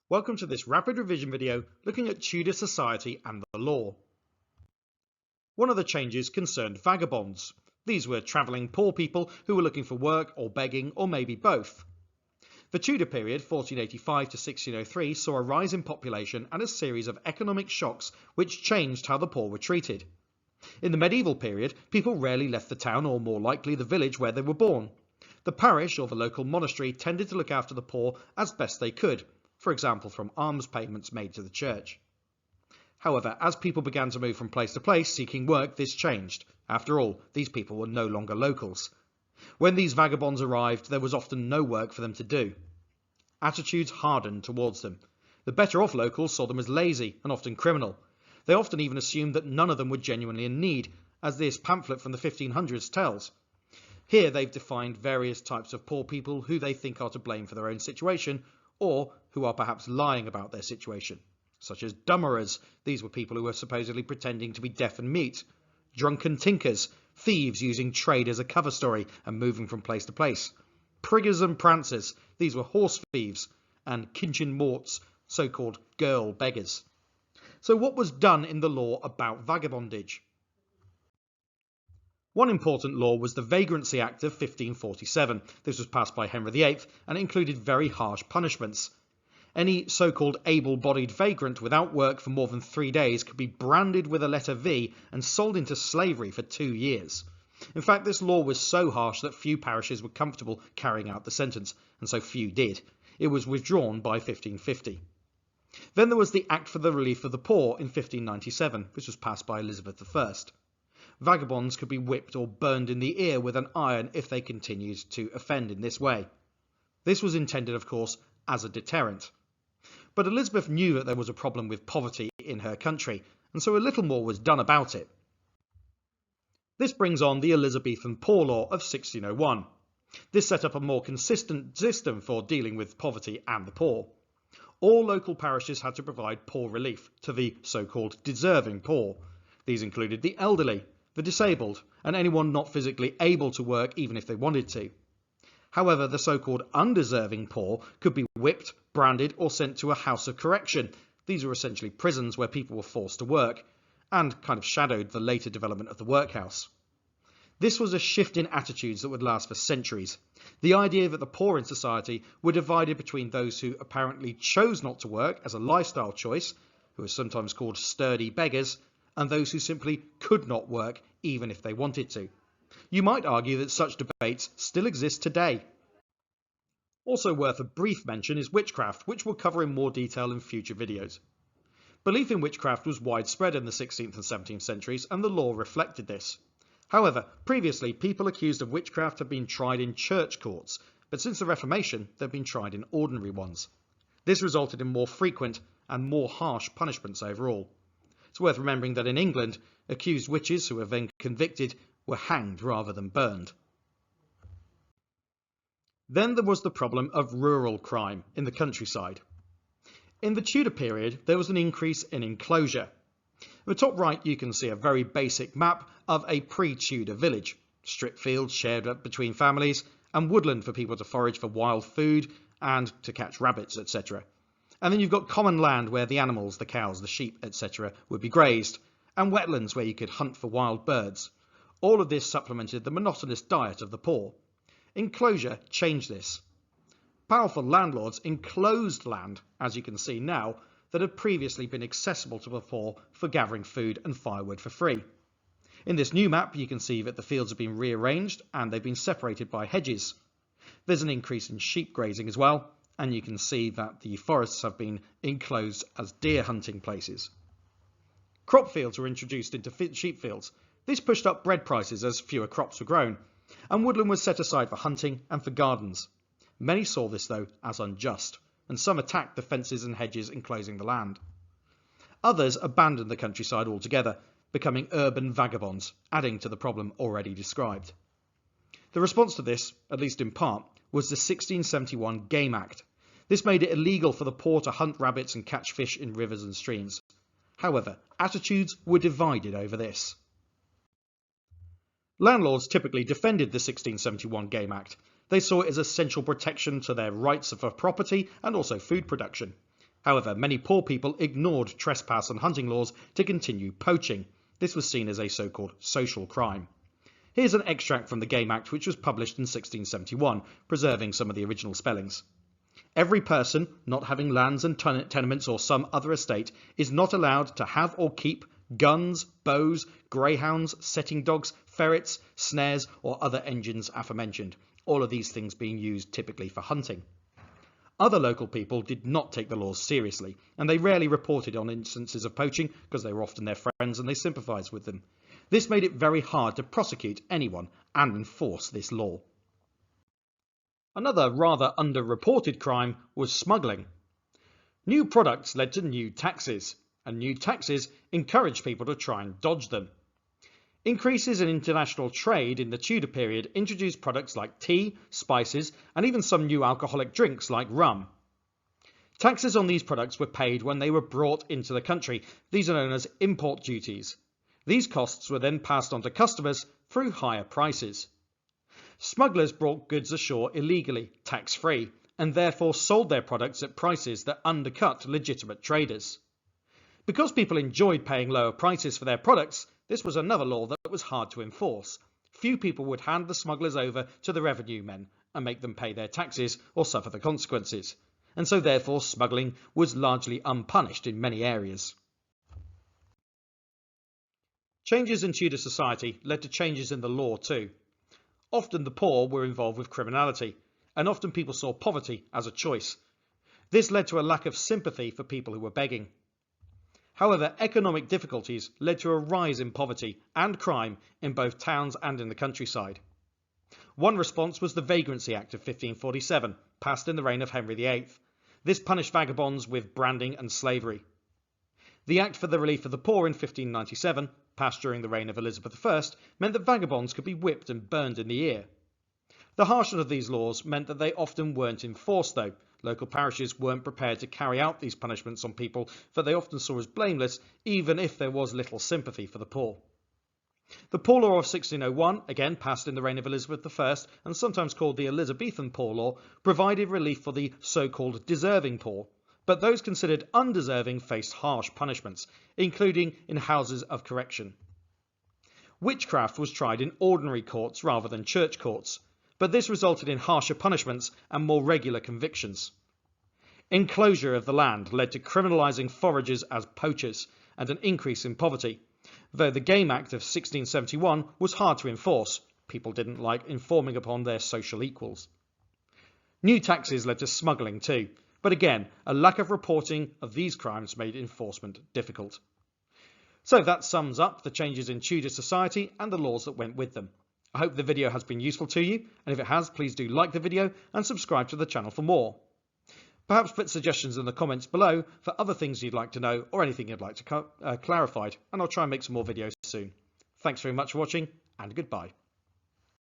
Welcome to this rapid revision video looking at Tudor society and the law. One of the changes concerned vagabonds. These were travelling poor people who were looking for work or begging or maybe both. The Tudor period, 1485 to 1603, saw a rise in population and a series of economic shocks which changed how the poor were treated. In the medieval period, people rarely left the town or more likely the village where they were born. The parish or the local monastery tended to look after the poor as best they could, for example from alms payments made to the church. However, as people began to move from place to place seeking work, this changed. After all, these people were no longer locals. When these vagabonds arrived, there was often no work for them to do. Attitudes hardened towards them. The better off locals saw them as lazy and often criminal. They often even assumed that none of them were genuinely in need, as this pamphlet from the 1500s tells. Here they've defined various types of poor people who they think are to blame for their own situation, or who are perhaps lying about their situation, such as dummerers. These were people who were supposedly pretending to be deaf and mute. Drunken tinkers, thieves using trade as a cover story and moving from place to place. Priggers and prancers, these were horse thieves, and kinchin morts, so-called girl beggars. So what was done in the law about vagabondage? One important law was the Vagrancy Act of 1547. This was passed by Henry VIII and included very harsh punishments. Any so-called able-bodied vagrant without work for more than 3 days could be branded with a letter V and sold into slavery for 2 years. In fact, this law was so harsh that few parishes were comfortable carrying out the sentence, and so few did. It was withdrawn by 1550. Then there was the Act for the Relief of the Poor in 1597, which was passed by Elizabeth I. Vagabonds could be whipped or burned in the ear with an iron if they continued to offend in this way. This was intended, of course, as a deterrent. But Elizabeth knew that there was a problem with poverty in her country, and so a little more was done about it. This brings on the Elizabethan Poor Law of 1601. This set up a more consistent system for dealing with poverty and the poor. All local parishes had to provide poor relief to the so-called deserving poor. These included the elderly, the disabled, and anyone not physically able to work even if they wanted to. However, the so-called undeserving poor could be whipped, branded, or sent to a house of correction. These were essentially prisons where people were forced to work, and kind of shadowed the later development of the workhouse. This was a shift in attitudes that would last for centuries. The idea that the poor in society were divided between those who apparently chose not to work as a lifestyle choice, who are sometimes called sturdy beggars, and those who simply could not work even if they wanted to. You might argue that such debates still exist today. Also worth a brief mention is witchcraft, which we'll cover in more detail in future videos. Belief in witchcraft was widespread in the 16th and 17th centuries, and the law reflected this. However, previously people accused of witchcraft had been tried in church courts, but since the Reformation they've been tried in ordinary ones. This resulted in more frequent and more harsh punishments overall. It's worth remembering that in England, accused witches who were then convicted were hanged rather than burned. Then there was the problem of rural crime in the countryside. In the Tudor period, there was an increase in enclosure. At the top right, you can see a very basic map of a pre-Tudor village. Strip fields shared up between families, and woodland for people to forage for wild food and to catch rabbits, etc. And then you've got common land where the animals, the cows, the sheep, etc. would be grazed, and wetlands where you could hunt for wild birds. All of this supplemented the monotonous diet of the poor. Enclosure changed this. Powerful landlords enclosed land, as you can see now, that had previously been accessible to the poor for gathering food and firewood for free. In this new map, you can see that the fields have been rearranged and they've been separated by hedges. There's an increase in sheep grazing as well, and you can see that the forests have been enclosed as deer hunting places. Crop fields were introduced into sheep fields. This pushed up bread prices as fewer crops were grown, and woodland was set aside for hunting and for gardens. Many saw this, though, as unjust, and some attacked the fences and hedges enclosing the land. Others abandoned the countryside altogether, becoming urban vagabonds, adding to the problem already described. The response to this, at least in part, was the 1671 Game Act. This made it illegal for the poor to hunt rabbits and catch fish in rivers and streams. However, attitudes were divided over this. Landlords typically defended the 1671 Game Act. They saw it as essential protection to their rights for property and also food production. However, many poor people ignored trespass and hunting laws to continue poaching. This was seen as a so-called social crime. Here's an extract from the Game Act, which was published in 1671, preserving some of the original spellings. Every person not having lands and tenements or some other estate is not allowed to have or keep guns, bows, greyhounds, setting dogs, ferrets, snares, or other engines aforementioned, all of these things being used typically for hunting. Other local people did not take the laws seriously, and they rarely reported on instances of poaching because they were often their friends and they sympathised with them. This made it very hard to prosecute anyone and enforce this law. Another rather underreported crime was smuggling. New products led to new taxes, and new taxes encouraged people to try and dodge them. Increases in international trade in the Tudor period introduced products like tea, spices, and even some new alcoholic drinks like rum. Taxes on these products were paid when they were brought into the country. These are known as import duties. These costs were then passed on to customers through higher prices. Smugglers brought goods ashore illegally, tax-free, and therefore sold their products at prices that undercut legitimate traders. Because people enjoyed paying lower prices for their products, this was another law that was hard to enforce. Few people would hand the smugglers over to the revenue men and make them pay their taxes or suffer the consequences, and so therefore smuggling was largely unpunished in many areas. Changes in Tudor society led to changes in the law too. Often the poor were involved with criminality, and often people saw poverty as a choice. This led to a lack of sympathy for people who were begging. However, economic difficulties led to a rise in poverty and crime in both towns and in the countryside. One response was the Vagrancy Act of 1547, passed in the reign of Henry VIII. This punished vagabonds with branding and slavery. The Act for the Relief of the Poor in 1597, passed during the reign of Elizabeth I, meant that vagabonds could be whipped and burned in the ear. The harshness of these laws meant that they often weren't enforced though. Local parishes weren't prepared to carry out these punishments on people that they often saw as blameless, even if there was little sympathy for the poor. The Poor Law of 1601, again passed in the reign of Elizabeth I and sometimes called the Elizabethan Poor Law, provided relief for the so-called deserving poor, but those considered undeserving faced harsh punishments, including in houses of correction. Witchcraft was tried in ordinary courts rather than church courts, but this resulted in harsher punishments and more regular convictions. Enclosure of the land led to criminalising foragers as poachers and an increase in poverty, though the Game Act of 1671 was hard to enforce. People didn't like informing upon their social equals. New taxes led to smuggling too, but again, a lack of reporting of these crimes made enforcement difficult. So that sums up the changes in Tudor society and the laws that went with them. I hope the video has been useful to you, and if it has, please do like the video and subscribe to the channel for more. Perhaps put suggestions in the comments below for other things you'd like to know or anything you'd like to clarified, and I'll try and make some more videos soon. Thanks very much for watching, and goodbye.